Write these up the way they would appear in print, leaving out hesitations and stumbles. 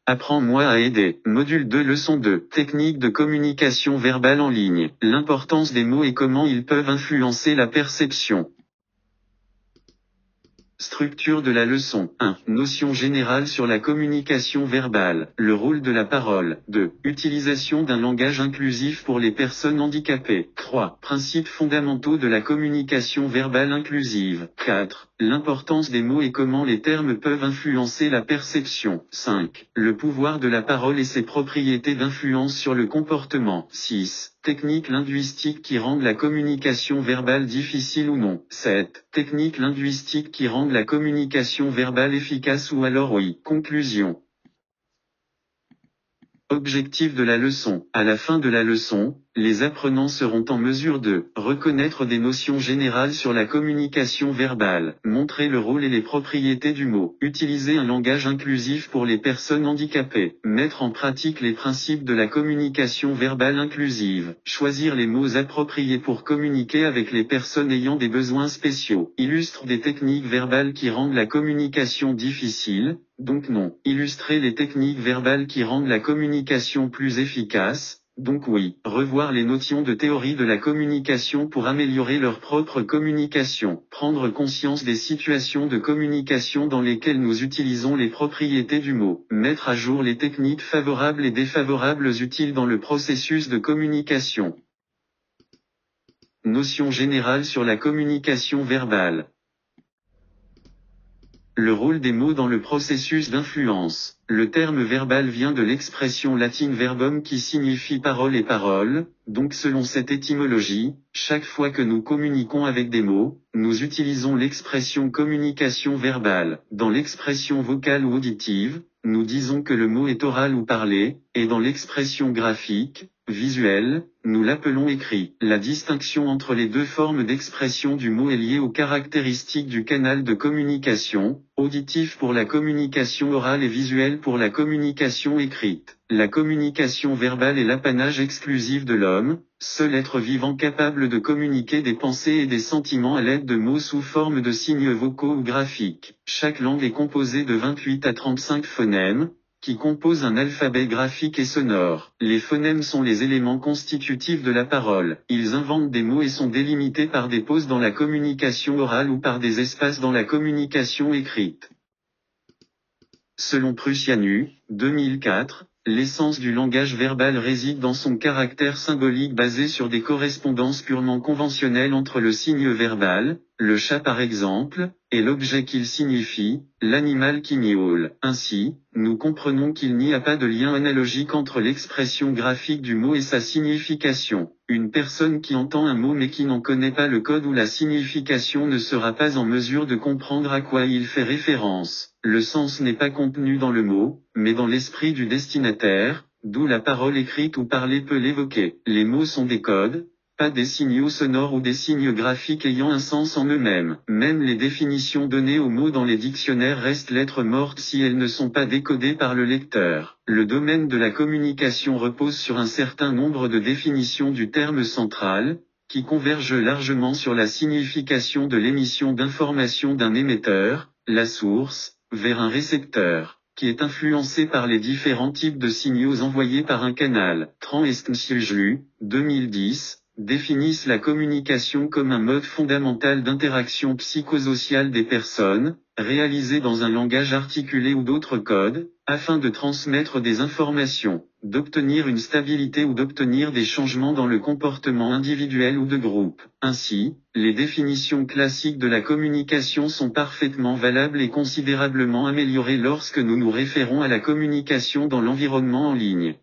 Apprends-moi à aider. Module 2 Leçon 2. Technique de communication verbale en ligne. L'importance des mots et comment ils peuvent influencer la perception. Structure de la leçon. 1. Notion générale sur la communication verbale. Le rôle de la parole. 2. Utilisation d'un langage inclusif pour les personnes handicapées. 3. Principes fondamentaux de la communication verbale inclusive. 4. L'importance des mots et comment les termes peuvent influencer la perception. 5. Le pouvoir de la parole et ses propriétés d'influence sur le comportement. 6. Techniques linguistiques qui rendent la communication verbale difficile ou non. 7. Techniques linguistiques qui rendent la communication verbale efficace ou alors oui. Conclusion. Objectif de la leçon. À la fin de la leçon, les apprenants seront en mesure de reconnaître des notions générales sur la communication verbale, montrer le rôle et les propriétés du mot, utiliser un langage inclusif pour les personnes handicapées, mettre en pratique les principes de la communication verbale inclusive, choisir les mots appropriés pour communiquer avec les personnes ayant des besoins spéciaux, illustre des techniques verbales qui rendent la communication difficile, donc non, illustrer les techniques verbales qui rendent la communication plus efficace, donc oui, revoir les notions de théorie de la communication pour améliorer leur propre communication, prendre conscience des situations de communication dans lesquelles nous utilisons les propriétés du mot, mettre à jour les techniques favorables et défavorables utiles dans le processus de communication. Notion générale sur la communication verbale. Le rôle des mots dans le processus d'influence. Le terme verbal vient de l'expression latine verbum qui signifie parole et parole, donc selon cette étymologie, chaque fois que nous communiquons avec des mots, nous utilisons l'expression communication verbale. Dans l'expression vocale ou auditive, nous disons que le mot est oral ou parlé, et dans l'expression graphique, visuelle, nous l'appelons écrit. La distinction entre les deux formes d'expression du mot est liée aux caractéristiques du canal de communication, auditif pour la communication orale et visuelle pour la communication écrite. La communication verbale est l'apanage exclusif de l'homme, seul être vivant capable de communiquer des pensées et des sentiments à l'aide de mots sous forme de signes vocaux ou graphiques. Chaque langue est composée de 28 à 35 phonèmes, qui composent un alphabet graphique et sonore. Les phonèmes sont les éléments constitutifs de la parole. Ils inventent des mots et sont délimités par des pauses dans la communication orale ou par des espaces dans la communication écrite. Selon Prussianu, 2004, l'essence du langage verbal réside dans son caractère symbolique basé sur des correspondances purement conventionnelles entre le signe verbal, le chat par exemple, et l'objet qu'il signifie, l'animal qui miaule. Ainsi, nous comprenons qu'il n'y a pas de lien analogique entre l'expression graphique du mot et sa signification. Une personne qui entend un mot mais qui n'en connaît pas le code ou la signification ne sera pas en mesure de comprendre à quoi il fait référence. Le sens n'est pas contenu dans le mot, mais dans l'esprit du destinataire, d'où la parole écrite ou parlée peut l'évoquer. Les mots sont des codes, pas des signaux sonores ou des signes graphiques ayant un sens en eux-mêmes. Même les définitions données aux mots dans les dictionnaires restent lettres mortes si elles ne sont pas décodées par le lecteur. Le domaine de la communication repose sur un certain nombre de définitions du terme central, qui convergent largement sur la signification de l'émission d'information d'un émetteur, la source, vers un récepteur, qui est influencé par les différents types de signaux envoyés par un canal. Tran Estensjlu, 2010, définissent la communication comme un mode fondamental d'interaction psychosociale des personnes, réalisé dans un langage articulé ou d'autres codes, afin de transmettre des informations, d'obtenir une stabilité ou d'obtenir des changements dans le comportement individuel ou de groupe. Ainsi, les définitions classiques de la communication sont parfaitement valables et considérablement améliorées lorsque nous nous référons à la communication dans l'environnement en ligne.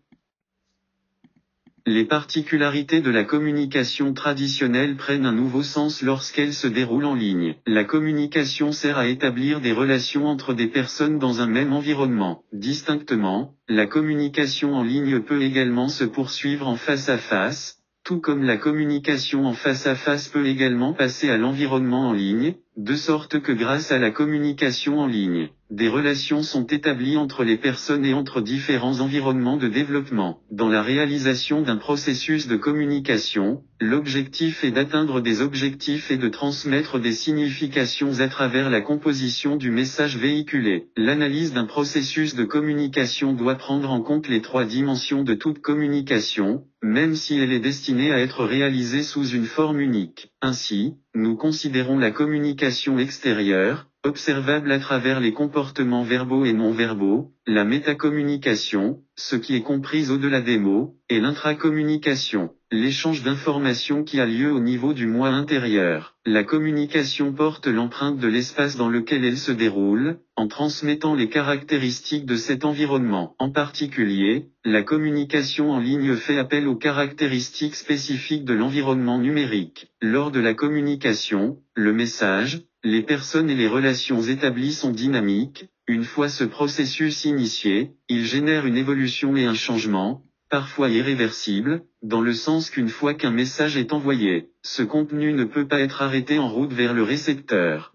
Les particularités de la communication traditionnelle prennent un nouveau sens lorsqu'elle se déroule en ligne. La communication sert à établir des relations entre des personnes dans un même environnement. Distinctement, la communication en ligne peut également se poursuivre en face à face, tout comme la communication en face à face peut également passer à l'environnement en ligne, de sorte que grâce à la communication en ligne, des relations sont établies entre les personnes et entre différents environnements de développement. Dans la réalisation d'un processus de communication, l'objectif est d'atteindre des objectifs et de transmettre des significations à travers la composition du message véhiculé. L'analyse d'un processus de communication doit prendre en compte les trois dimensions de toute communication, même si elle est destinée à être réalisée sous une forme unique. Ainsi, nous considérons la communication extérieure, observable à travers les comportements verbaux et non verbaux, la métacommunication, ce qui est compris au-delà des mots, et l'intracommunication, l'échange d'informations qui a lieu au niveau du moi intérieur. La communication porte l'empreinte de l'espace dans lequel elle se déroule, en transmettant les caractéristiques de cet environnement. En particulier, la communication en ligne fait appel aux caractéristiques spécifiques de l'environnement numérique. Lors de la communication, le message, les personnes et les relations établies sont dynamiques. Une fois ce processus initié, il génère une évolution et un changement, parfois irréversible, dans le sens qu'une fois qu'un message est envoyé, ce contenu ne peut pas être arrêté en route vers le récepteur.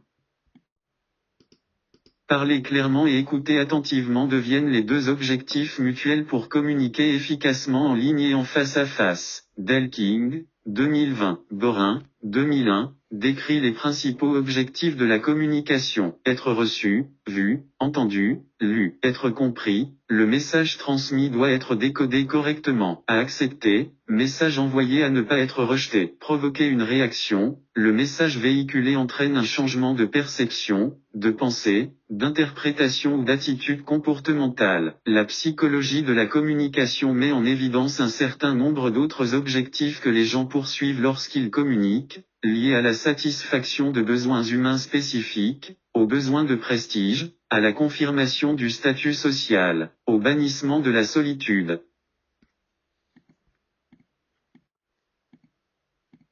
Parler clairement et écouter attentivement deviennent les deux objectifs mutuels pour communiquer efficacement en ligne et en face à face. Dale King, 2020, Borin, 2001, décrit les principaux objectifs de la communication. Être reçu, vu, entendu, lu, être compris, le message transmis doit être décodé correctement. À accepter, message envoyé à ne pas être rejeté. Provoquer une réaction, le message véhiculé entraîne un changement de perception, de pensée, d'interprétation ou d'attitude comportementale. La psychologie de la communication met en évidence un certain nombre d'autres objectifs que les gens poursuivent lorsqu'ils communiquent, liés à la satisfaction de besoins humains spécifiques, aux besoins de prestige, à la confirmation du statut social, au bannissement de la solitude.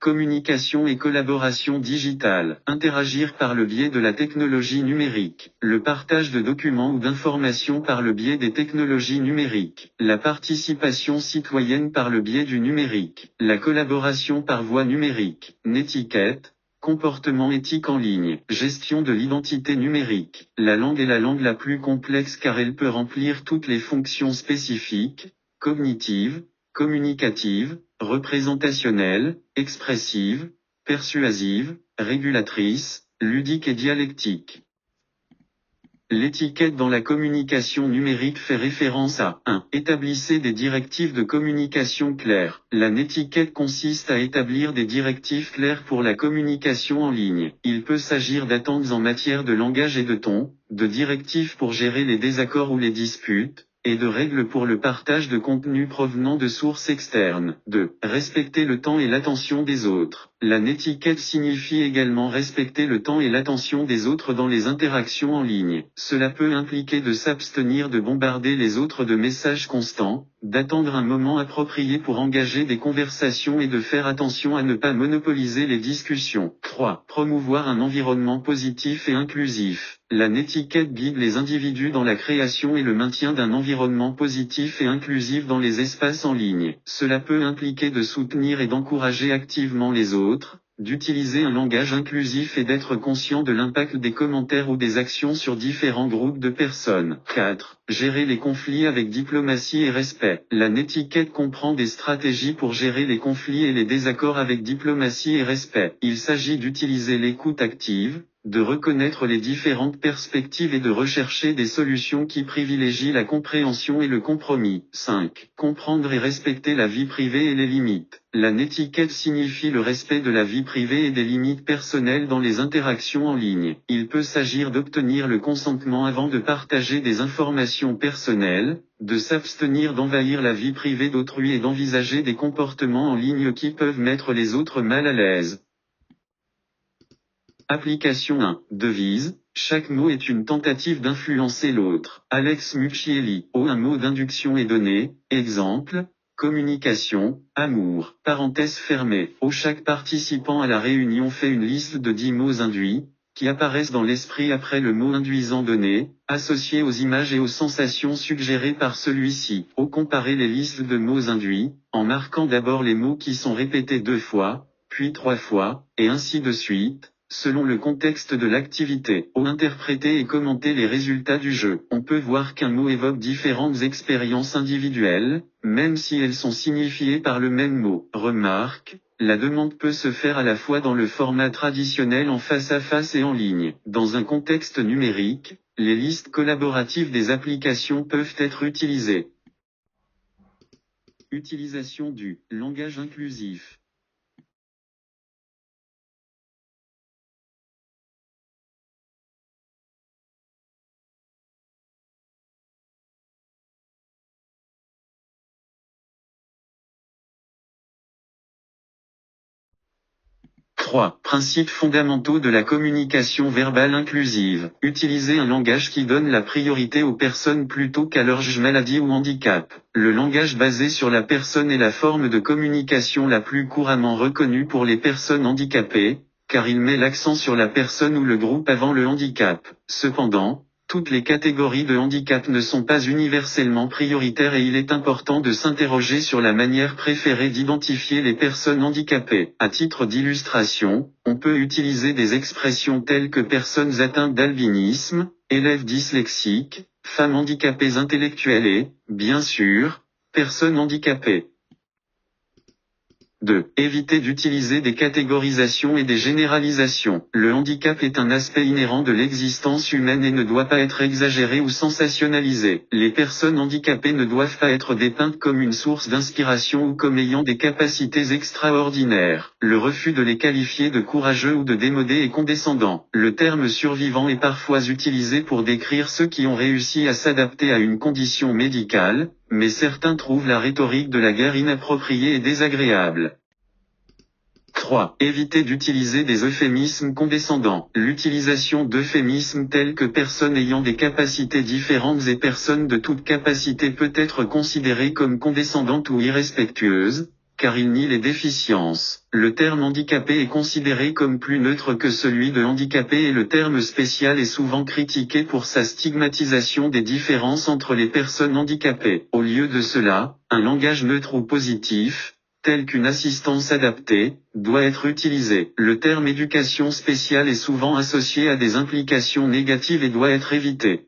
Communication et collaboration digitale. Interagir par le biais de la technologie numérique. Le partage de documents ou d'informations par le biais des technologies numériques. La participation citoyenne par le biais du numérique. La collaboration par voie numérique. Netiquette. Comportement éthique en ligne. Gestion de l'identité numérique. La langue est la langue la plus complexe car elle peut remplir toutes les fonctions spécifiques, cognitives, communicative, représentationnelle, expressive, persuasive, régulatrice, ludique et dialectique. L'étiquette dans la communication numérique fait référence à 1. Établissez des directives de communication claires. La netiquette consiste à établir des directives claires pour la communication en ligne. Il peut s'agir d'attentes en matière de langage et de ton, de directives pour gérer les désaccords ou les disputes, et de règles pour le partage de contenus provenant de sources externes. 2. Respecter le temps et l'attention des autres. La netiquette signifie également respecter le temps et l'attention des autres dans les interactions en ligne. Cela peut impliquer de s'abstenir de bombarder les autres de messages constants, d'attendre un moment approprié pour engager des conversations et de faire attention à ne pas monopoliser les discussions. 3. Promouvoir un environnement positif et inclusif. La netiquette guide les individus dans la création et le maintien d'un environnement positif et inclusif dans les espaces en ligne. Cela peut impliquer de soutenir et d'encourager activement les autres, d'utiliser un langage inclusif et d'être conscient de l'impact des commentaires ou des actions sur différents groupes de personnes. 4. Gérer les conflits avec diplomatie et respect. La netiquette comprend des stratégies pour gérer les conflits et les désaccords avec diplomatie et respect. Il s'agit d'utiliser l'écoute active, de reconnaître les différentes perspectives et de rechercher des solutions qui privilégient la compréhension et le compromis. 5. Comprendre et respecter la vie privée et les limites. La netiquette signifie le respect de la vie privée et des limites personnelles dans les interactions en ligne. Il peut s'agir d'obtenir le consentement avant de partager des informations personnelles, de s'abstenir d'envahir la vie privée d'autrui et d'envisager des comportements en ligne qui peuvent mettre les autres mal à l'aise. Application 1. Devise. Chaque mot est une tentative d'influencer l'autre. Alex Muccielli. Un mot d'induction est donné. Exemple. Communication, amour. Parenthèse fermée. Chaque participant à la réunion fait une liste de 10 mots induits, qui apparaissent dans l'esprit après le mot induisant donné, associés aux images et aux sensations suggérées par celui-ci. Comparer les listes de mots induits, en marquant d'abord les mots qui sont répétés 2 fois, puis 3 fois, et ainsi de suite. selon le contexte de l'activité. Au interpréter et commenter les résultats du jeu, on peut voir qu'un mot évoque différentes expériences individuelles, même si elles sont signifiées par le même mot. Remarque, la demande peut se faire à la fois dans le format traditionnel en face à face et en ligne. Dans un contexte numérique, les listes collaboratives des applications peuvent être utilisées. Utilisation du langage inclusif. « 3. Principes fondamentaux de la communication verbale inclusive. Utiliser un langage qui donne la priorité aux personnes plutôt qu'à leur maladie ou handicap. Le langage basé sur la personne est la forme de communication la plus couramment reconnue pour les personnes handicapées, car il met l'accent sur la personne ou le groupe avant le handicap. Cependant, toutes les catégories de handicap ne sont pas universellement prioritaires et il est important de s'interroger sur la manière préférée d'identifier les personnes handicapées. À titre d'illustration, on peut utiliser des expressions telles que personnes atteintes d'albinisme, élèves dyslexiques, femmes handicapées intellectuelles et, bien sûr, personnes handicapées. 2. Éviter d'utiliser des catégorisations et des généralisations. Le handicap est un aspect inhérent de l'existence humaine et ne doit pas être exagéré ou sensationnalisé. Les personnes handicapées ne doivent pas être dépeintes comme une source d'inspiration ou comme ayant des capacités extraordinaires. Le refus de les qualifier de courageux ou de démodés est condescendant. Le terme survivant est parfois utilisé pour décrire ceux qui ont réussi à s'adapter à une condition médicale, mais certains trouvent la rhétorique de la guerre inappropriée et désagréable. 3. Éviter d'utiliser des euphémismes condescendants. L'utilisation d'euphémismes tels que personnes ayant des capacités différentes et personnes de toute capacité peut être considérée comme condescendante ou irrespectueuse, car il nie les déficiences. Le terme handicapé est considéré comme plus neutre que celui de handicapé et le terme spécial est souvent critiqué pour sa stigmatisation des différences entre les personnes handicapées. Au lieu de cela, un langage neutre ou positif, tel qu'une assistance adaptée, doit être utilisé. Le terme éducation spéciale est souvent associé à des implications négatives et doit être évité.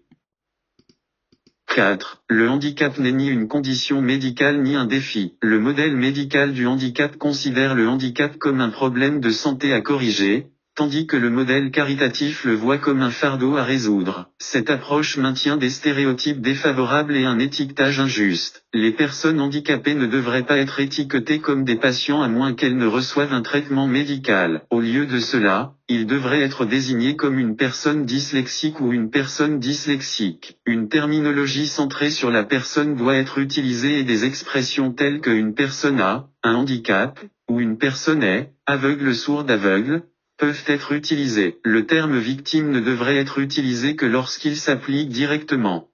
4. Le handicap n'est ni une condition médicale ni un défi. Le modèle médical du handicap considère le handicap comme un problème de santé à corriger, tandis que le modèle caritatif le voit comme un fardeau à résoudre. Cette approche maintient des stéréotypes défavorables et un étiquetage injuste. Les personnes handicapées ne devraient pas être étiquetées comme des patients à moins qu'elles ne reçoivent un traitement médical. Au lieu de cela, ils devraient être désignés comme une personne dyslexique ou une personne dyslexique. Une terminologie centrée sur la personne doit être utilisée et des expressions telles que une personne a un handicap, ou une personne est aveugle sourde aveugle, peuvent être utilisés. Le terme victime ne devrait être utilisé que lorsqu'il s'applique directement.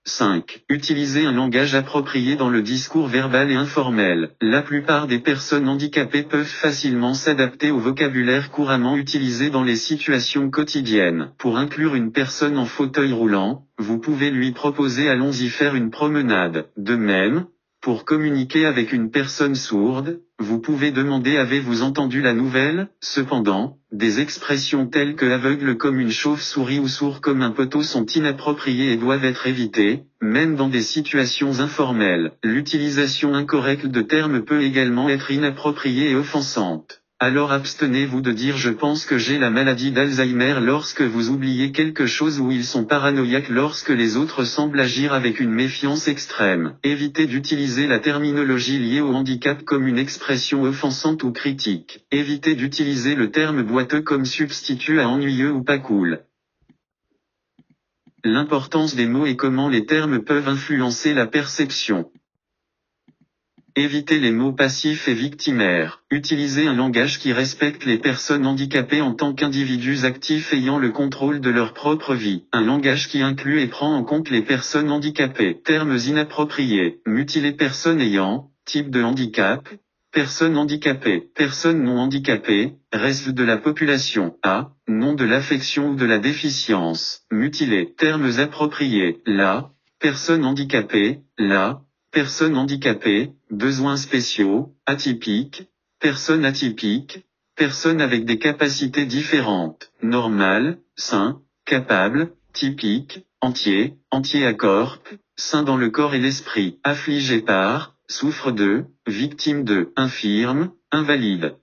5. Utiliser un langage approprié dans le discours verbal et informel. La plupart des personnes handicapées peuvent facilement s'adapter au vocabulaire couramment utilisé dans les situations quotidiennes. Pour inclure une personne en fauteuil roulant, vous pouvez lui proposer allons-y faire une promenade. De même, pour communiquer avec une personne sourde, vous pouvez demander avez-vous entendu la nouvelle? Cependant, des expressions telles que aveugle comme une chauve-souris ou sourd comme un poteau sont inappropriées et doivent être évitées, même dans des situations informelles. L'utilisation incorrecte de termes peut également être inappropriée et offensante. Alors abstenez-vous de dire je pense que j'ai la maladie d'Alzheimer lorsque vous oubliez quelque chose ou ils sont paranoïaques lorsque les autres semblent agir avec une méfiance extrême. Évitez d'utiliser la terminologie liée au handicap comme une expression offensante ou critique. Évitez d'utiliser le terme boiteux comme substitut à ennuyeux ou pas cool. L'importance des mots et comment les termes peuvent influencer la perception. Évitez les mots passifs et victimaires. Utilisez un langage qui respecte les personnes handicapées en tant qu'individus actifs ayant le contrôle de leur propre vie. Un langage qui inclut et prend en compte les personnes handicapées. Termes inappropriés. Mutiler personnes ayant, type de handicap, personnes handicapées, personnes non handicapées, reste de la population. A, nom de l'affection ou de la déficience. Mutiler. Termes appropriés. La, personne handicapée, la, personnes handicapées, besoins spéciaux, atypiques, personnes atypiques, personne avec des capacités différentes, normal, sain, capable, typique, entier, entier à corps, sain dans le corps et l'esprit, affligé par, souffre de, victime de, infirme, invalide.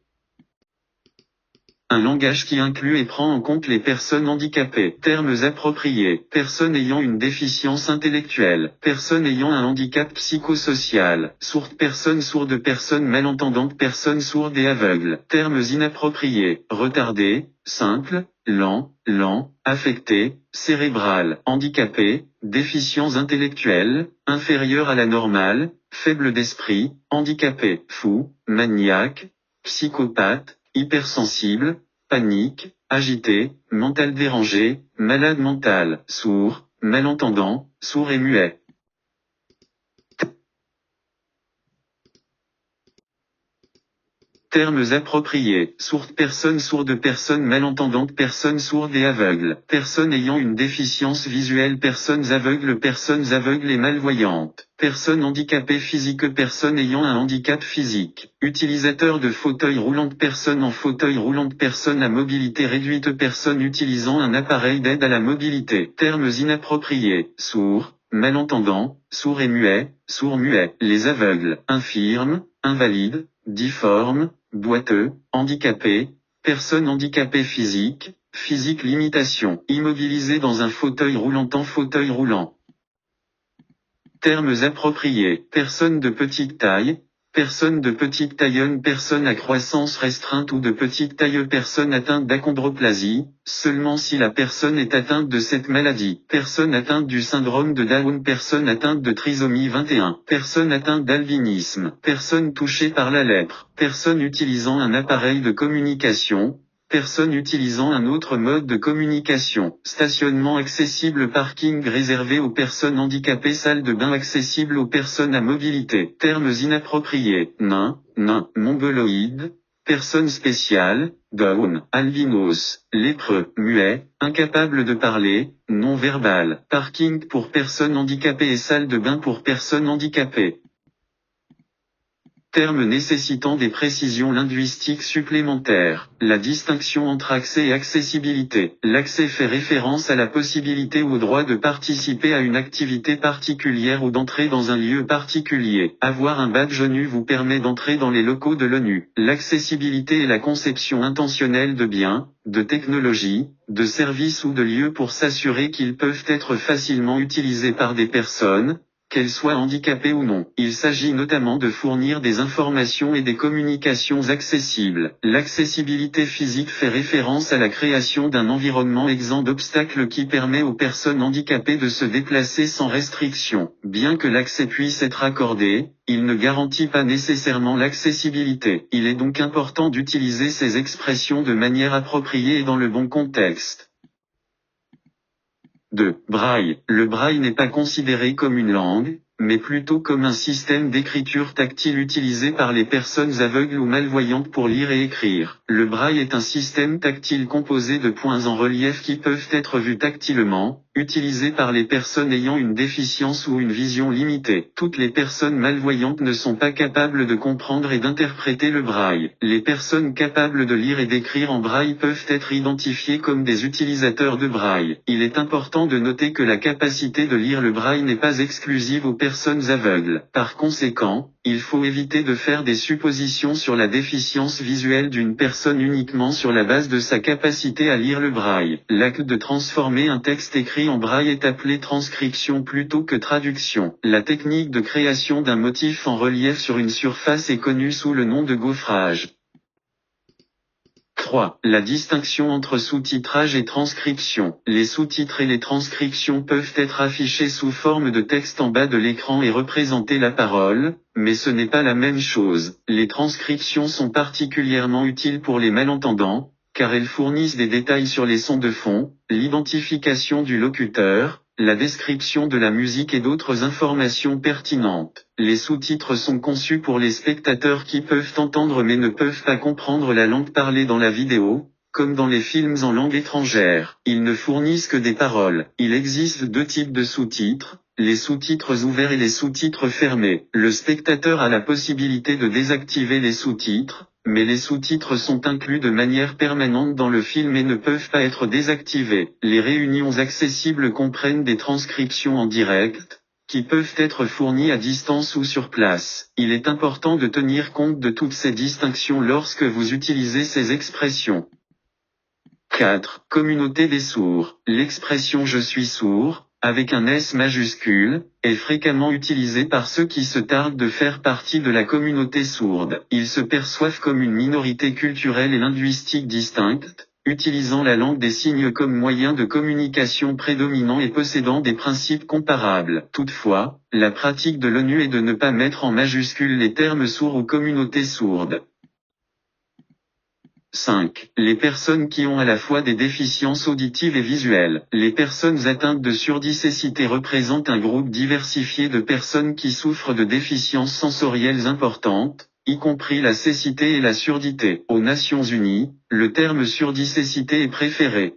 Un langage qui inclut et prend en compte les personnes handicapées. Termes appropriés. Personne ayant une déficience intellectuelle. Personne ayant un handicap psychosocial. Sourde personne malentendantes personnes sourdes et aveugles. Termes inappropriés. Retardé, simple, lent, affecté, cérébral, handicapé, déficience intellectuelle, inférieure à la normale, faible d'esprit, handicapé, fou, maniaque, psychopathe, hypersensible, panique, agité, mental dérangé, malade mental, sourd, malentendant, sourd et muet. Termes appropriés. Sourde personne malentendante personnes sourdes et aveugles. Personnes ayant une déficience visuelle personnes aveugles et malvoyantes. Personnes handicapées physiques personnes ayant un handicap physique. Utilisateurs de fauteuil roulant personnes en fauteuil roulant personnes à mobilité réduite personnes utilisant un appareil d'aide à la mobilité. Termes inappropriés. Sourd, malentendant, sourd et muet, sourd-muet. Les aveugles. Infirmes, invalides, difformes, boiteux, handicapé, personne handicapée physique, physique limitation, immobilisé dans un fauteuil roulant en fauteuil roulant. Termes appropriés, personne de petite taille, personne de petite taille, personne à croissance restreinte ou de petite taille, personne atteinte d'achondroplasie, seulement si la personne est atteinte de cette maladie, personne atteinte du syndrome de Down, personne atteinte de trisomie 21, personne atteinte d'albinisme, personne touchée par la lèpre, personne utilisant un appareil de communication, personne utilisant un autre mode de communication, stationnement accessible, parking réservé aux personnes handicapées, salle de bain accessible aux personnes à mobilité, termes inappropriés, nain, mongoloïde, personne spéciale, down, albinos, lépreux, muet, incapable de parler, non-verbal, parking pour personnes handicapées et salle de bain pour personnes handicapées. Termes nécessitant des précisions linguistiques supplémentaires. La distinction entre accès et accessibilité. L'accès fait référence à la possibilité ou au droit de participer à une activité particulière ou d'entrer dans un lieu particulier. Avoir un badge ONU vous permet d'entrer dans les locaux de l'ONU. L'accessibilité est la conception intentionnelle de biens, de technologies, de services ou de lieux pour s'assurer qu'ils peuvent être facilement utilisés par des personnes, qu'elles soient handicapées ou non. Il s'agit notamment de fournir des informations et des communications accessibles. L'accessibilité physique fait référence à la création d'un environnement exempt d'obstacles qui permet aux personnes handicapées de se déplacer sans restriction. Bien que l'accès puisse être accordé, il ne garantit pas nécessairement l'accessibilité. Il est donc important d'utiliser ces expressions de manière appropriée et dans le bon contexte. 2. Braille. Le braille n'est pas considéré comme une langue, mais plutôt comme un système d'écriture tactile utilisé par les personnes aveugles ou malvoyantes pour lire et écrire. Le braille est un système tactile composé de points en relief qui peuvent être vus tactilement, utilisé par les personnes ayant une déficience ou une vision limitée. Toutes les personnes malvoyantes ne sont pas capables de comprendre et d'interpréter le braille. Les personnes capables de lire et d'écrire en braille peuvent être identifiées comme des utilisateurs de braille. Il est important de noter que la capacité de lire le braille n'est pas exclusive aux personnes aveugles. Par conséquent, il faut éviter de faire des suppositions sur la déficience visuelle d'une personne uniquement sur la base de sa capacité à lire le braille. L'acte de transformer un texte écrit en braille est appelé transcription plutôt que traduction. La technique de création d'un motif en relief sur une surface est connue sous le nom de gaufrage. 3. La distinction entre sous-titrage et transcription. Les sous-titres et les transcriptions peuvent être affichés sous forme de texte en bas de l'écran et représenter la parole, mais ce n'est pas la même chose. Les transcriptions sont particulièrement utiles pour les malentendants, car elles fournissent des détails sur les sons de fond, l'identification du locuteur, la description de la musique et d'autres informations pertinentes. Les sous-titres sont conçus pour les spectateurs qui peuvent entendre mais ne peuvent pas comprendre la langue parlée dans la vidéo, comme dans les films en langue étrangère. Ils ne fournissent que des paroles. Il existe deux types de sous-titres, les sous-titres ouverts et les sous-titres fermés. Le spectateur a la possibilité de désactiver les sous-titres, mais les sous-titres sont inclus de manière permanente dans le film et ne peuvent pas être désactivés. Les réunions accessibles comprennent des transcriptions en direct, qui peuvent être fournies à distance ou sur place. Il est important de tenir compte de toutes ces distinctions lorsque vous utilisez ces expressions. 4. Communauté des sourds. L'expression « je suis sourd », avec un S majuscule, est fréquemment utilisée par ceux qui se targuent de faire partie de la communauté sourde. Ils se perçoivent comme une minorité culturelle et linguistique distincte, utilisant la langue des signes comme moyen de communication prédominant et possédant des principes comparables. Toutefois, la pratique de l'ONU est de ne pas mettre en majuscule les termes sourds ou communauté sourde. 5. Les personnes qui ont à la fois des déficiences auditives et visuelles. Les personnes atteintes de surdicécité représentent un groupe diversifié de personnes qui souffrent de déficiences sensorielles importantes, y compris la cécité et la surdité. Aux Nations Unies, le terme surdicécité est préféré.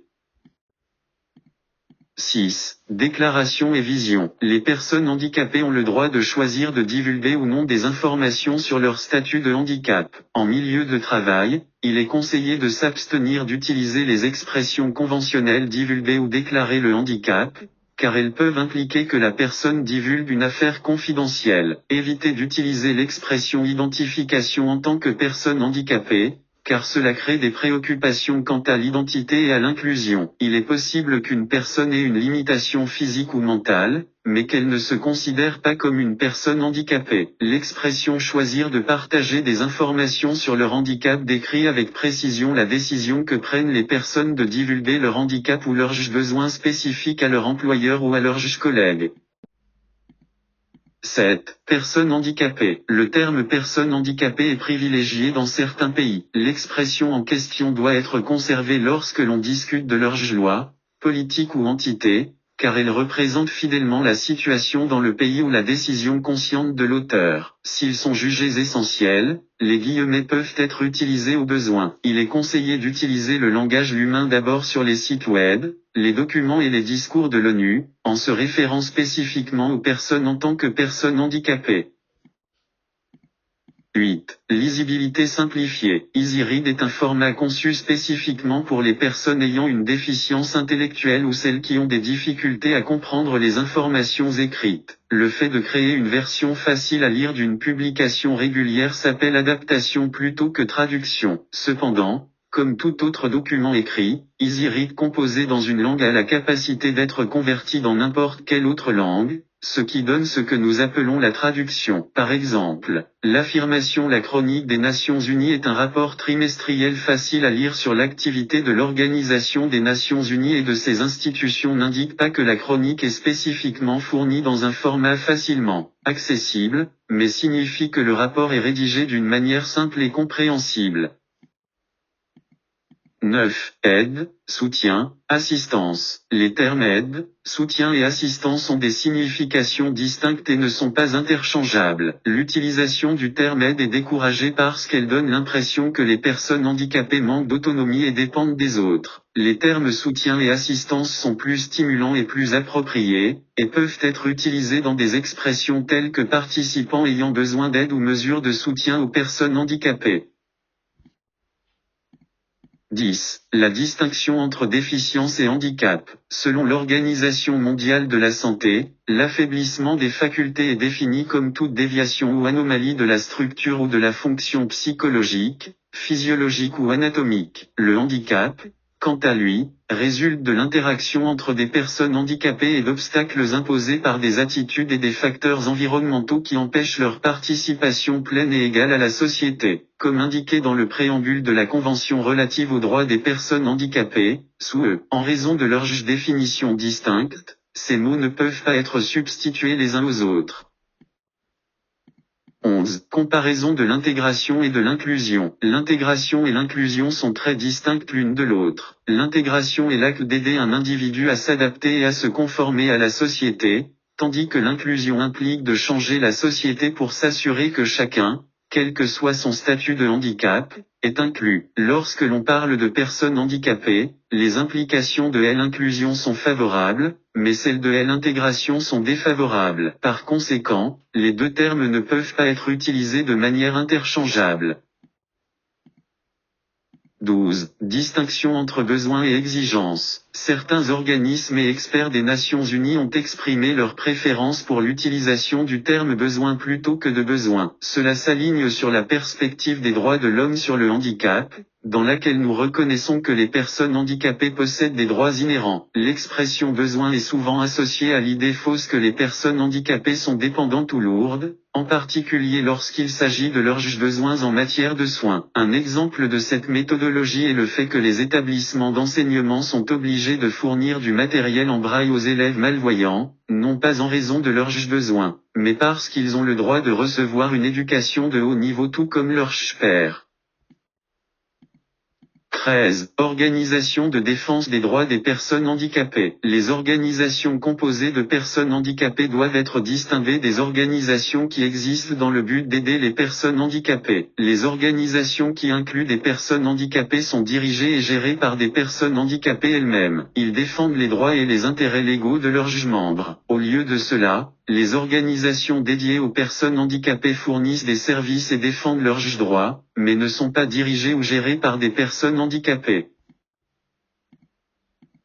6. Déclaration et vision. Les personnes handicapées ont le droit de choisir de divulguer ou non des informations sur leur statut de handicap. En milieu de travail, il est conseillé de s'abstenir d'utiliser les expressions conventionnelles divulguer ou déclarer le handicap, car elles peuvent impliquer que la personne divulgue une affaire confidentielle. Évitez d'utiliser l'expression identification en tant que personne handicapée, car cela crée des préoccupations quant à l'identité et à l'inclusion. Il est possible qu'une personne ait une limitation physique ou mentale, mais qu'elle ne se considère pas comme une personne handicapée. L'expression choisir de partager des informations sur leur handicap décrit avec précision la décision que prennent les personnes de divulguer leur handicap ou leurs besoins spécifiques à leur employeur ou à leurs collègues. 7. Personnes handicapées. Le terme personne handicapée est privilégié dans certains pays. L'expression en question doit être conservée lorsque l'on discute de leurs lois, politiques ou entités, car elle représente fidèlement la situation dans le pays ou la décision consciente de l'auteur. S'ils sont jugés essentiels, les guillemets peuvent être utilisés au besoin. Il est conseillé d'utiliser le langage humain d'abord sur les sites web, les documents et les discours de l'ONU, en se référant spécifiquement aux personnes en tant que personnes handicapées. 8. Lisibilité simplifiée. EasyRead est un format conçu spécifiquement pour les personnes ayant une déficience intellectuelle ou celles qui ont des difficultés à comprendre les informations écrites. Le fait de créer une version facile à lire d'une publication régulière s'appelle adaptation plutôt que traduction. Cependant, comme tout autre document écrit, EasyRead composé dans une langue a la capacité d'être converti dans n'importe quelle autre langue, ce qui donne ce que nous appelons la traduction. Par exemple, l'affirmation La Chronique des Nations Unies est un rapport trimestriel facile à lire sur l'activité de l'Organisation des Nations Unies et de ses institutions n'indique pas que la chronique est spécifiquement fournie dans un format facilement accessible, mais signifie que le rapport est rédigé d'une manière simple et compréhensible. 9. Aide, soutien, assistance. Les termes aide, soutien et assistance ont des significations distinctes et ne sont pas interchangeables. L'utilisation du terme aide est découragée parce qu'elle donne l'impression que les personnes handicapées manquent d'autonomie et dépendent des autres. Les termes soutien et assistance sont plus stimulants et plus appropriés, et peuvent être utilisés dans des expressions telles que participants ayant besoin d'aide ou mesures de soutien aux personnes handicapées. 10. La distinction entre déficience et handicap. Selon l'Organisation mondiale de la santé, l'affaiblissement des facultés est défini comme toute déviation ou anomalie de la structure ou de la fonction psychologique, physiologique ou anatomique. Le handicap, quant à lui, résulte de l'interaction entre des personnes handicapées et d'obstacles imposés par des attitudes et des facteurs environnementaux qui empêchent leur participation pleine et égale à la société. Comme indiqué dans le préambule de la Convention relative aux droits des personnes handicapées, sous eux, en raison de leur définition distincte, ces mots ne peuvent pas être substitués les uns aux autres. 11. Comparaison de l'intégration et de l'inclusion. L'intégration et l'inclusion sont très distinctes l'une de l'autre. L'intégration est l'acte d'aider un individu à s'adapter et à se conformer à la société, tandis que l'inclusion implique de changer la société pour s'assurer que chacun, quel que soit son statut de handicap, est inclus. Lorsque l'on parle de personnes handicapées, les implications de l'inclusion sont favorables, mais celles de l'intégration sont défavorables. Par conséquent, les deux termes ne peuvent pas être utilisés de manière interchangeable. 12. Distinction entre besoins et exigences. Certains organismes et experts des Nations Unies ont exprimé leur préférence pour l'utilisation du terme besoin plutôt que de besoin. Cela s'aligne sur la perspective des droits de l'homme sur le handicap, dans laquelle nous reconnaissons que les personnes handicapées possèdent des droits inhérents. L'expression besoin est souvent associée à l'idée fausse que les personnes handicapées sont dépendantes ou lourdes, en particulier lorsqu'il s'agit de leurs besoins en matière de soins. Un exemple de cette méthodologie est le fait que les établissements d'enseignement sont obligés de fournir du matériel en braille aux élèves malvoyants, non pas en raison de leurs besoins, mais parce qu'ils ont le droit de recevoir une éducation de haut niveau tout comme leurs pairs. 13. Organisation de défense des droits des personnes handicapées. Les organisations composées de personnes handicapées doivent être distinguées des organisations qui existent dans le but d'aider les personnes handicapées. Les organisations qui incluent des personnes handicapées sont dirigées et gérées par des personnes handicapées elles-mêmes. Ils défendent les droits et les intérêts légaux de leurs membres. Au lieu de cela, les organisations dédiées aux personnes handicapées fournissent des services et défendent leurs droits, mais ne sont pas dirigées ou gérées par des personnes handicapées.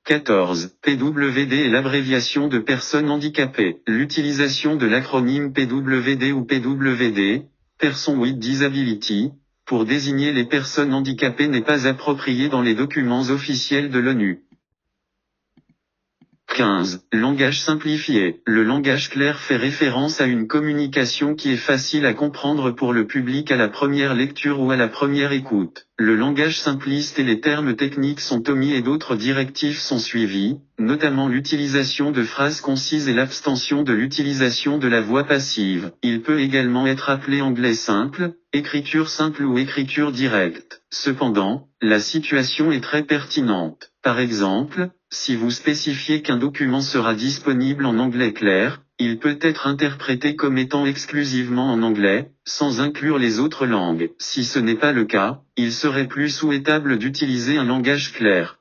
14. PWD est l'abréviation de personnes handicapées. L'utilisation de l'acronyme PWD ou PWD, Person with Disability, pour désigner les personnes handicapées n'est pas appropriée dans les documents officiels de l'ONU. 15. Langage simplifié. Le langage clair fait référence à une communication qui est facile à comprendre pour le public à la première lecture ou à la première écoute. Le langage simpliste et les termes techniques sont omis et d'autres directives sont suivies, notamment l'utilisation de phrases concises et l'abstention de l'utilisation de la voix passive. Il peut également être appelé anglais simple, écriture simple ou écriture directe. Cependant, la situation est très pertinente. Par exemple, si vous spécifiez qu'un document sera disponible en anglais clair, il peut être interprété comme étant exclusivement en anglais, sans inclure les autres langues. Si ce n'est pas le cas, il serait plus souhaitable d'utiliser un langage clair.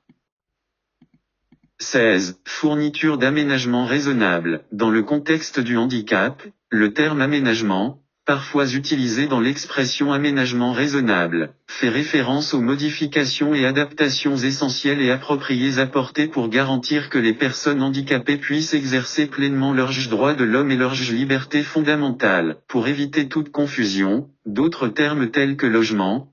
16. Fourniture d'aménagement raisonnable. Dans le contexte du handicap, le terme aménagement, parfois utilisé dans l'expression aménagement raisonnable, fait référence aux modifications et adaptations essentielles et appropriées apportées pour garantir que les personnes handicapées puissent exercer pleinement leurs droits de l'homme et leurs libertés fondamentales. Pour éviter toute confusion, d'autres termes tels que logement,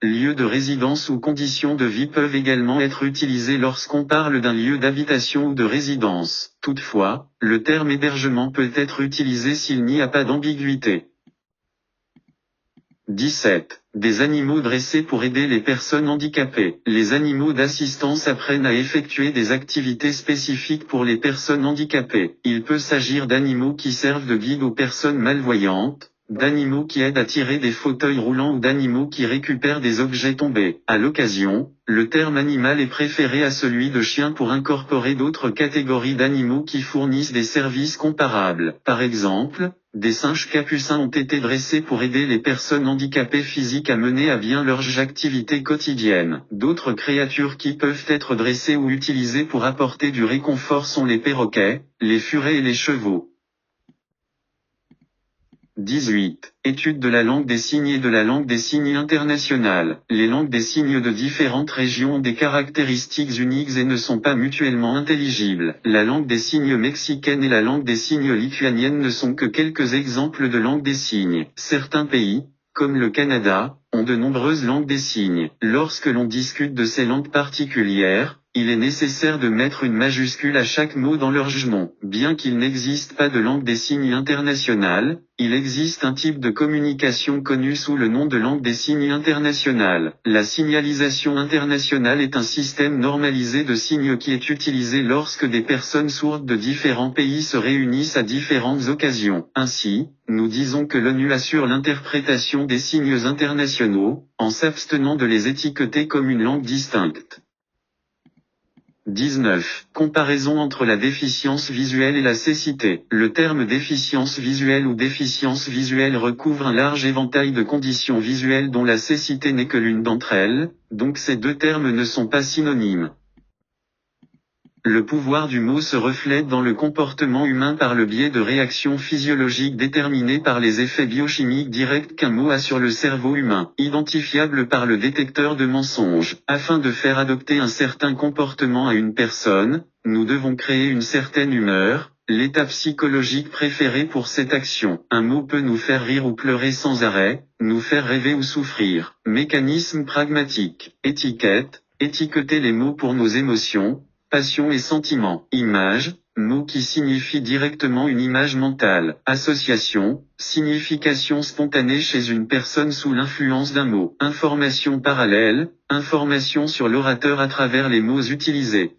lieu de résidence ou conditions de vie peuvent également être utilisés lorsqu'on parle d'un lieu d'habitation ou de résidence. Toutefois, le terme hébergement peut être utilisé s'il n'y a pas d'ambiguïté. 17. Des animaux dressés pour aider les personnes handicapées. Les animaux d'assistance apprennent à effectuer des activités spécifiques pour les personnes handicapées. Il peut s'agir d'animaux qui servent de guide aux personnes malvoyantes, d'animaux qui aident à tirer des fauteuils roulants ou d'animaux qui récupèrent des objets tombés. À l'occasion, le terme animal est préféré à celui de chien pour incorporer d'autres catégories d'animaux qui fournissent des services comparables. Par exemple, des singes capucins ont été dressés pour aider les personnes handicapées physiques à mener à bien leurs activités quotidiennes. D'autres créatures qui peuvent être dressées ou utilisées pour apporter du réconfort sont les perroquets, les furets et les chevaux. 18. Étude de la langue des signes et de la langue des signes internationale. Les langues des signes de différentes régions ont des caractéristiques uniques et ne sont pas mutuellement intelligibles. La langue des signes mexicaine et la langue des signes lituanienne ne sont que quelques exemples de langue des signes. Certains pays, comme le Canada, ont de nombreuses langues des signes. Lorsque l'on discute de ces langues particulières, il est nécessaire de mettre une majuscule à chaque mot dans leur nom. Bien qu'il n'existe pas de langue des signes internationale, il existe un type de communication connu sous le nom de langue des signes internationale. La signalisation internationale est un système normalisé de signes qui est utilisé lorsque des personnes sourdes de différents pays se réunissent à différentes occasions. Ainsi, nous disons que l'ONU assure l'interprétation des signes internationaux, en s'abstenant de les étiqueter comme une langue distincte. 19. Comparaison entre la déficience visuelle et la cécité. Le terme déficience visuelle ou déficience visuelle recouvre un large éventail de conditions visuelles dont la cécité n'est que l'une d'entre elles, donc ces deux termes ne sont pas synonymes. Le pouvoir du mot se reflète dans le comportement humain par le biais de réactions physiologiques déterminées par les effets biochimiques directs qu'un mot a sur le cerveau humain, identifiables par le détecteur de mensonges. Afin de faire adopter un certain comportement à une personne, nous devons créer une certaine humeur, l'état psychologique préféré pour cette action. Un mot peut nous faire rire ou pleurer sans arrêt, nous faire rêver ou souffrir. Mécanisme pragmatique. Étiquette. Étiqueter les mots pour nos émotions, passion et sentiments. Image, mot qui signifie directement une image mentale. Association, signification spontanée chez une personne sous l'influence d'un mot. Information parallèle, information sur l'orateur à travers les mots utilisés.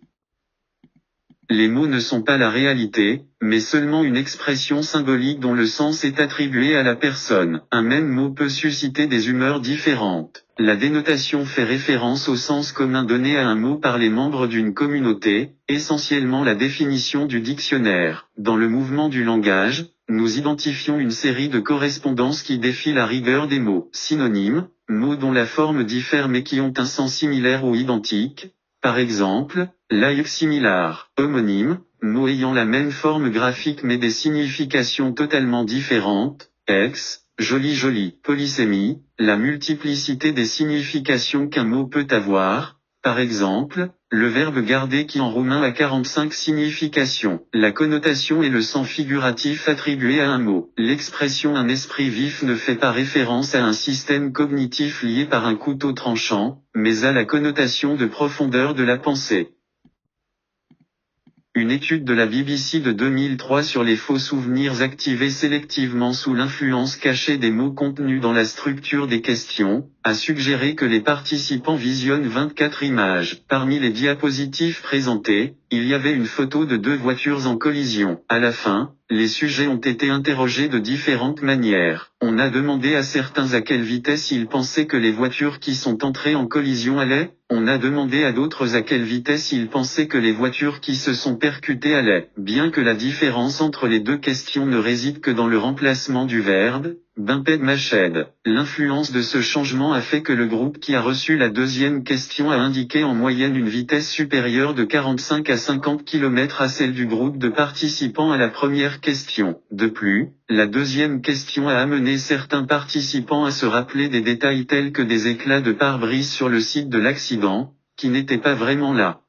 Les mots ne sont pas la réalité, mais seulement une expression symbolique dont le sens est attribué à la personne. Un même mot peut susciter des humeurs différentes. La dénotation fait référence au sens commun donné à un mot par les membres d'une communauté, essentiellement la définition du dictionnaire. Dans le mouvement du langage, nous identifions une série de correspondances qui défient la rigueur des mots. Synonymes, mots dont la forme diffère mais qui ont un sens similaire ou identique. Par exemple, like similar. Homonyme, mot ayant la même forme graphique mais des significations totalement différentes. Ex, joli joli. Polysémie, la multiplicité des significations qu'un mot peut avoir. Par exemple, le verbe garder qui en roumain a 45 significations. La connotation est le sens figuratif attribué à un mot. L'expression un esprit vif ne fait pas référence à un système cognitif lié par un couteau tranchant, mais à la connotation de profondeur de la pensée. Une étude de la BBC de 2003 sur les faux souvenirs activés sélectivement sous l'influence cachée des mots contenus dans la structure des questions, a suggéré que les participants visionnent 24 images. Parmi les diapositives présentées, il y avait une photo de 2 voitures en collision. À la fin, les sujets ont été interrogés de différentes manières. On a demandé à certains à quelle vitesse ils pensaient que les voitures qui sont entrées en collision allaient. On a demandé à d'autres à quelle vitesse ils pensaient que les voitures qui se sont percutées allaient. Bien que la différence entre les deux questions ne réside que dans le remplacement du verbe, bimped mached. L'influence de ce changement a fait que le groupe qui a reçu la deuxième question a indiqué en moyenne une vitesse supérieure de 45 à 50 km à celle du groupe de participants à la première question. De plus, la deuxième question a amené certains participants à se rappeler des détails tels que des éclats de pare-brise sur le site de l'accident, qui n'étaient pas vraiment là.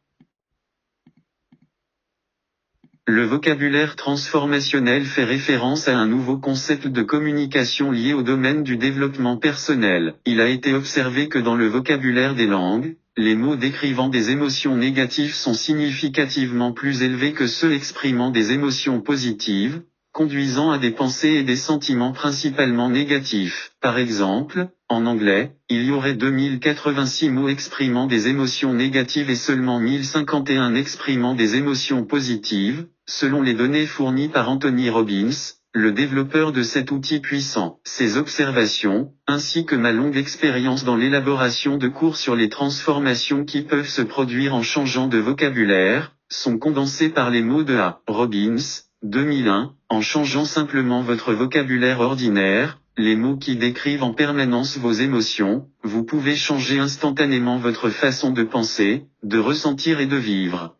Le vocabulaire transformationnel fait référence à un nouveau concept de communication lié au domaine du développement personnel. Il a été observé que dans le vocabulaire des langues, les mots décrivant des émotions négatives sont significativement plus élevés que ceux exprimant des émotions positives, conduisant à des pensées et des sentiments principalement négatifs. Par exemple, en anglais, il y aurait 2086 mots exprimant des émotions négatives et seulement 1051 exprimant des émotions positives, selon les données fournies par Anthony Robbins, le développeur de cet outil puissant. Ces observations, ainsi que ma longue expérience dans l'élaboration de cours sur les transformations qui peuvent se produire en changeant de vocabulaire, sont condensées par les mots de A. Robbins, 2001, en changeant simplement votre vocabulaire ordinaire, les mots qui décrivent en permanence vos émotions, vous pouvez changer instantanément votre façon de penser, de ressentir et de vivre.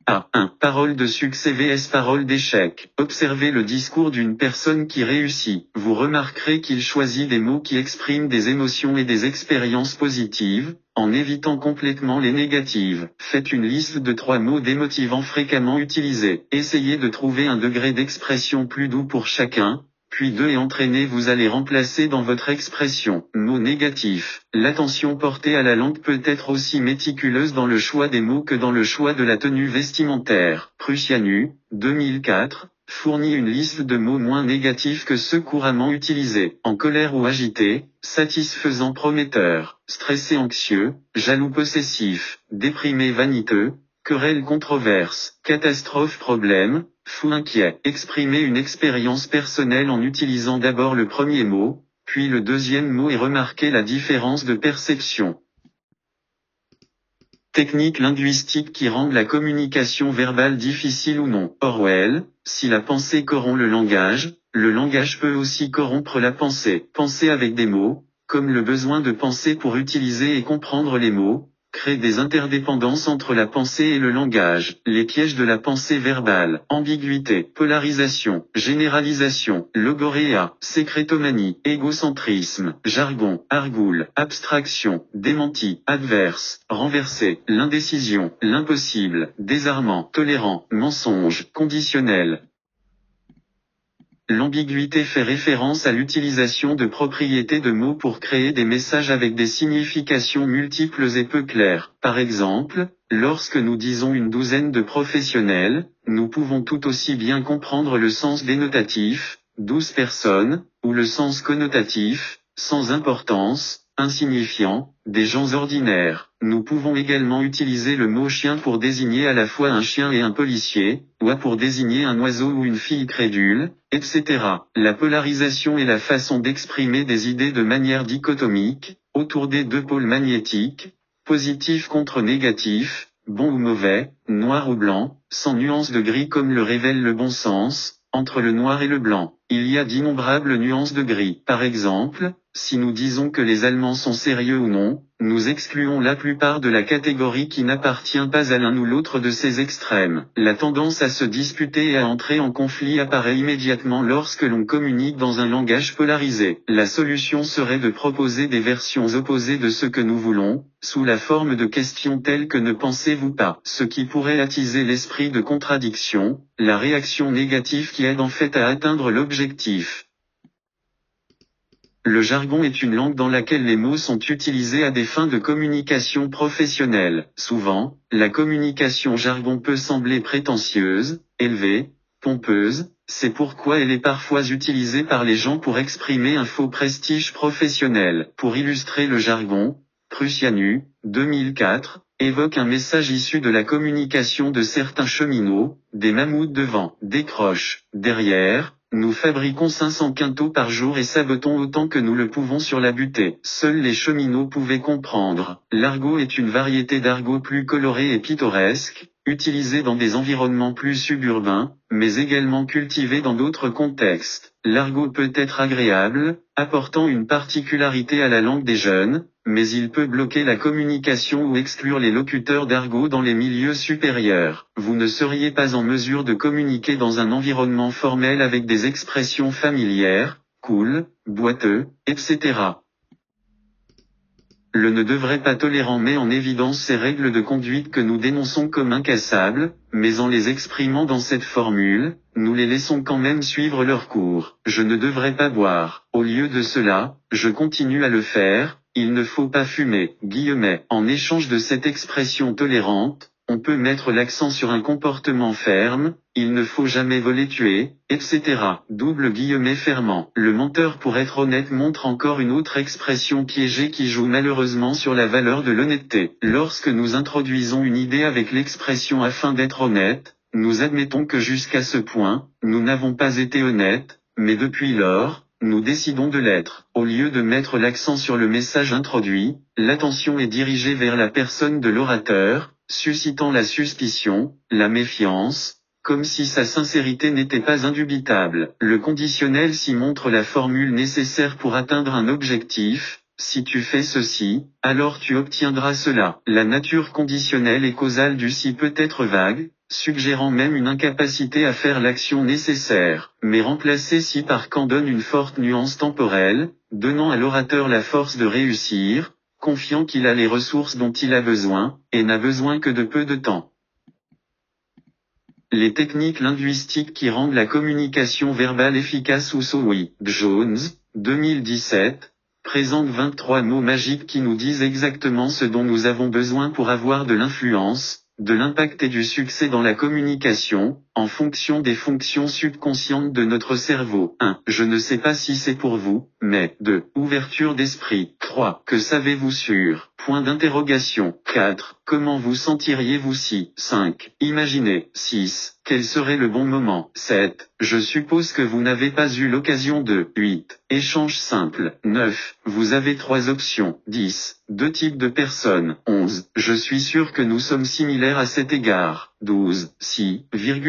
A1. Parole de succès vs parole d'échec. Observez le discours d'une personne qui réussit. Vous remarquerez qu'il choisit des mots qui expriment des émotions et des expériences positives, en évitant complètement les négatives. Faites une liste de 3 mots démotivants fréquemment utilisés. Essayez de trouver un degré d'expression plus doux pour chacun, puis 2 et entraînez-vous à les remplacer dans votre expression. Mots négatifs. L'attention portée à la langue peut être aussi méticuleuse dans le choix des mots que dans le choix de la tenue vestimentaire. Prussianu, 2004, fournit une liste de mots moins négatifs que ceux couramment utilisés. En colère ou agité, satisfaisant prometteur, stressé anxieux, jaloux possessif, déprimé vaniteux, querelle controverse, catastrophe problème, fou inquiet. Exprimez une expérience personnelle en utilisant d'abord le premier mot, puis le deuxième mot et remarquez la différence de perception. Techniques linguistiques qui rendent la communication verbale difficile ou non. Orwell, si la pensée corrompt le langage peut aussi corrompre la pensée. Penser avec des mots, comme le besoin de penser pour utiliser et comprendre les mots, crée des interdépendances entre la pensée et le langage, les pièges de la pensée verbale, ambiguïté, polarisation, généralisation, logoréa, sécrétomanie, égocentrisme, jargon, argoule, abstraction, démenti, adverse, renversé, l'indécision, l'impossible, désarmant, tolérant, mensonge, conditionnel. L'ambiguïté fait référence à l'utilisation de propriétés de mots pour créer des messages avec des significations multiples et peu claires. Par exemple, lorsque nous disons une douzaine de professionnels, nous pouvons tout aussi bien comprendre le sens dénotatif, 12 personnes, ou le sens connotatif, sans importance, insignifiant, des gens ordinaires. Nous pouvons également utiliser le mot chien pour désigner à la fois un chien et un policier, ou pour désigner un oiseau ou une fille crédule, etc. La polarisation est la façon d'exprimer des idées de manière dichotomique, autour des deux pôles magnétiques, positif contre négatif, bon ou mauvais, noir ou blanc, sans nuance de gris comme le révèle le bon sens, entre le noir et le blanc. Il y a d'innombrables nuances de gris. Par exemple, si nous disons que les Allemands sont sérieux ou non, nous excluons la plupart de la catégorie qui n'appartient pas à l'un ou l'autre de ces extrêmes. La tendance à se disputer et à entrer en conflit apparaît immédiatement lorsque l'on communique dans un langage polarisé. La solution serait de proposer des versions opposées de ce que nous voulons, sous la forme de questions telles que ne pensez-vous pas, ce qui pourrait attiser l'esprit de contradiction, la réaction négative qui aide en fait à atteindre l'objectif. Le jargon est une langue dans laquelle les mots sont utilisés à des fins de communication professionnelle. Souvent, la communication jargon peut sembler prétentieuse, élevée, pompeuse, c'est pourquoi elle est parfois utilisée par les gens pour exprimer un faux prestige professionnel. Pour illustrer le jargon, Prussianu, 2004, évoque un message issu de la communication de certains cheminots, des mammouths devant, décroche, derrière, nous fabriquons 500 quintaux par jour et sabotons autant que nous le pouvons sur la butée. Seuls les cheminots pouvaient comprendre. L'argot est une variété d'argot plus coloré et pittoresque, utilisé dans des environnements plus suburbains, mais également cultivé dans d'autres contextes. L'argot peut être agréable, apportant une particularité à la langue des jeunes, mais il peut bloquer la communication ou exclure les locuteurs d'argot dans les milieux supérieurs. Vous ne seriez pas en mesure de communiquer dans un environnement formel avec des expressions familières, cool, boiteux, etc. Le ne devrait pas tolérant met en évidence ces règles de conduite que nous dénonçons comme incassables, mais en les exprimant dans cette formule, nous les laissons quand même suivre leur cours. Je ne devrais pas boire. Au lieu de cela, je continue à le faire, il ne faut pas fumer. Guillemets. En échange de cette expression tolérante, on peut mettre l'accent sur un comportement ferme, il ne faut jamais voler tuer, etc. Double guillemets fermant. Le menteur pour être honnête montre encore une autre expression piégée qui joue malheureusement sur la valeur de l'honnêteté. Lorsque nous introduisons une idée avec l'expression afin d'être honnête, nous admettons que jusqu'à ce point, nous n'avons pas été honnêtes, mais depuis lors, nous décidons de l'être. Au lieu de mettre l'accent sur le message introduit, l'attention est dirigée vers la personne de l'orateur, suscitant la suspicion, la méfiance, comme si sa sincérité n'était pas indubitable. Le conditionnel s'y montre la formule nécessaire pour atteindre un objectif. Si tu fais ceci, alors tu obtiendras cela. La nature conditionnelle et causale du si peut être vague, suggérant même une incapacité à faire l'action nécessaire, mais remplacer si par quand donne une forte nuance temporelle, donnant à l'orateur la force de réussir, confiant qu'il a les ressources dont il a besoin, et n'a besoin que de peu de temps. Les techniques linguistiques qui rendent la communication verbale efficace ou SOWI. Jones, 2017, présente 23 mots magiques qui nous disent exactement ce dont nous avons besoin pour avoir de l'influence, de l'impact et du succès dans la communication, en fonction des fonctions subconscientes de notre cerveau. 1. Je ne sais pas si c'est pour vous, mais 2. Ouverture d'esprit. 3. Que savez-vous sur ? Point d'interrogation. 4. Comment vous sentiriez-vous si ? 5. Imaginez. 6. Quel serait le bon moment ? 7. Je suppose que vous n'avez pas eu l'occasion de. 8. Échange simple. 9. Vous avez 3 options. 10. 2 types de personnes. 11. Je suis sûr que nous sommes similaires à cet égard. 12, si,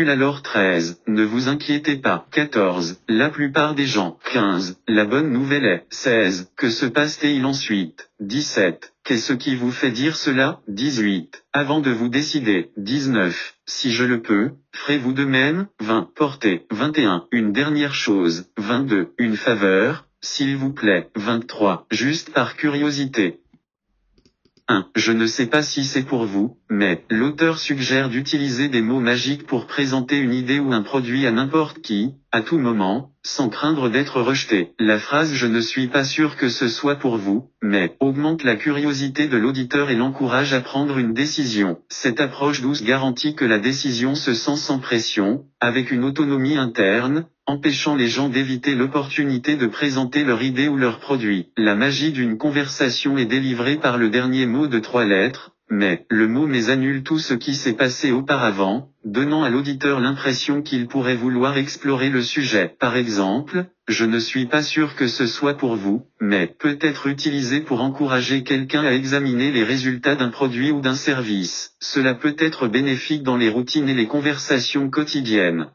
alors 13, ne vous inquiétez pas. 14, la plupart des gens. 15, la bonne nouvelle est. 16, que se passe-t-il ensuite? 17, qu'est-ce qui vous fait dire cela? 18, avant de vous décider. 19, si je le peux, ferez-vous de même? 20, portez. 21, une dernière chose. 22, une faveur, s'il vous plaît. 23, juste par curiosité. 1. Je ne sais pas si c'est pour vous, mais l'auteur suggère d'utiliser des mots magiques pour présenter une idée ou un produit à n'importe qui, à tout moment, sans craindre d'être rejeté. La phrase « Je ne suis pas sûr que ce soit pour vous, mais » augmente la curiosité de l'auditeur et l'encourage à prendre une décision. Cette approche douce garantit que la décision se sent sans pression, avec une autonomie interne, empêchant les gens d'éviter l'opportunité de présenter leur idée ou leur produit. La magie d'une conversation est délivrée par le dernier mot de 3 lettres, mais le mot mais annule tout ce qui s'est passé auparavant, donnant à l'auditeur l'impression qu'il pourrait vouloir explorer le sujet. Par exemple, je ne suis pas sûr que ce soit pour vous, mais peut être utilisé pour encourager quelqu'un à examiner les résultats d'un produit ou d'un service. Cela peut être bénéfique dans les routines et les conversations quotidiennes.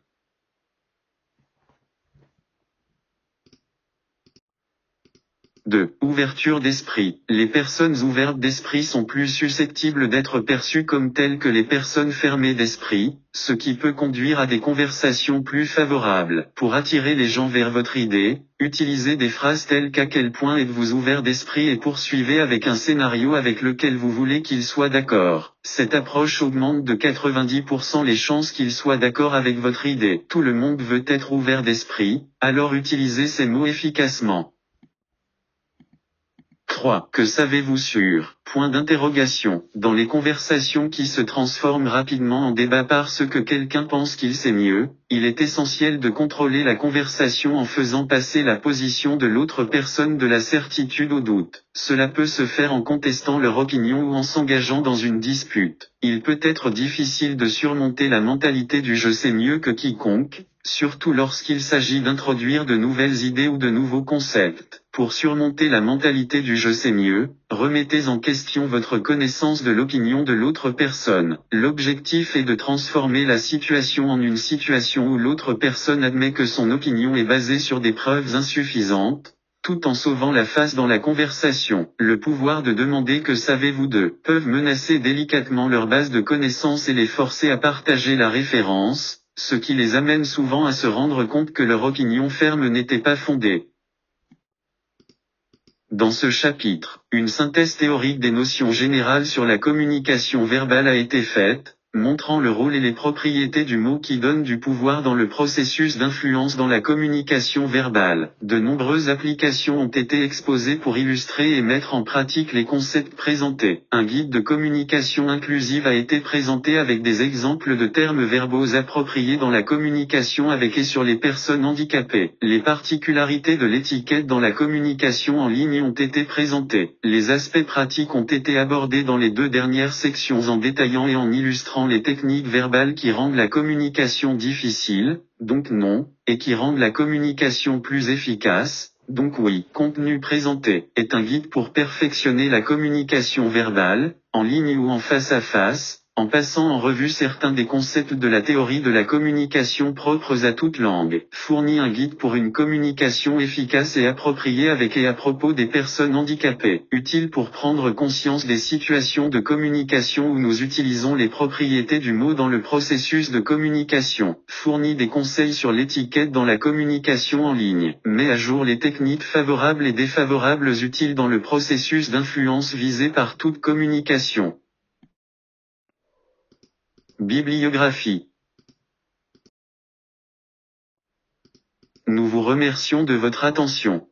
2. Ouverture d'esprit. Les personnes ouvertes d'esprit sont plus susceptibles d'être perçues comme telles que les personnes fermées d'esprit, ce qui peut conduire à des conversations plus favorables. Pour attirer les gens vers votre idée, utilisez des phrases telles qu'à quel point êtes-vous ouvert d'esprit et poursuivez avec un scénario avec lequel vous voulez qu'ils soient d'accord. Cette approche augmente de 90% les chances qu'ils soient d'accord avec votre idée. Tout le monde veut être ouvert d'esprit, alors utilisez ces mots efficacement. 3. Que savez-vous sur? Point d'interrogation. Dans les conversations qui se transforment rapidement en débat parce que quelqu'un pense qu'il sait mieux, il est essentiel de contrôler la conversation en faisant passer la position de l'autre personne de la certitude au doute. Cela peut se faire en contestant leur opinion ou en s'engageant dans une dispute. Il peut être difficile de surmonter la mentalité du « je sais mieux que quiconque », surtout lorsqu'il s'agit d'introduire de nouvelles idées ou de nouveaux concepts. Pour surmonter la mentalité du « je sais mieux », remettez en question votre connaissance de l'opinion de l'autre personne. L'objectif est de transformer la situation en une situation où l'autre personne admet que son opinion est basée sur des preuves insuffisantes, tout en sauvant la face dans la conversation. Le pouvoir de demander que savez-vous de peuvent menacer délicatement leur base de connaissances et les forcer à partager la référence, ce qui les amène souvent à se rendre compte que leur opinion ferme n'était pas fondée. Dans ce chapitre, une synthèse théorique des notions générales sur la communication verbale a été faite, montrant le rôle et les propriétés du mot qui donnent du pouvoir dans le processus d'influence dans la communication verbale. De nombreuses applications ont été exposées pour illustrer et mettre en pratique les concepts présentés. Un guide de communication inclusive a été présenté avec des exemples de termes verbaux appropriés dans la communication avec et sur les personnes handicapées. Les particularités de l'étiquette dans la communication en ligne ont été présentées. Les aspects pratiques ont été abordés dans les 2 dernières sections en détaillant et en illustrant les techniques verbales qui rendent la communication difficile, donc non, et qui rendent la communication plus efficace, donc oui. Contenu présenté est un guide pour perfectionner la communication verbale, en ligne ou en face à face, en passant en revue certains des concepts de la théorie de la communication propres à toute langue. Fournit un guide pour une communication efficace et appropriée avec et à propos des personnes handicapées. Utile pour prendre conscience des situations de communication où nous utilisons les propriétés du mot dans le processus de communication. Fournit des conseils sur l'étiquette dans la communication en ligne. Met à jour les techniques favorables et défavorables utiles dans le processus d'influence visé par toute communication. Bibliographie. Nous vous remercions de votre attention.